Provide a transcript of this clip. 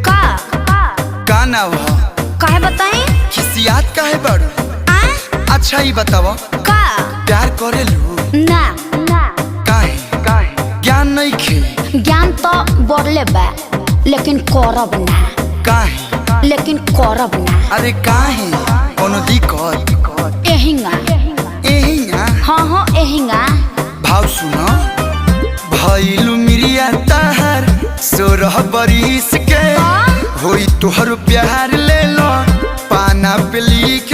का का ना हो काहे बताई खिसियात काहे बड़। अच्छा ही बताओ का प्यार करेलू ना काहे ज्ञान नहीं खे ज्ञान तो बढ़ले बा लेकिन करब ना काहे ना अरे काहे कोनो दिक्कत एहिंगा एहिया हाँ एहिंगा भाव सुनो भइलू मिरिया ताहार 16 बरिस के होई तोहर प्यार ले लो पाना पे लिख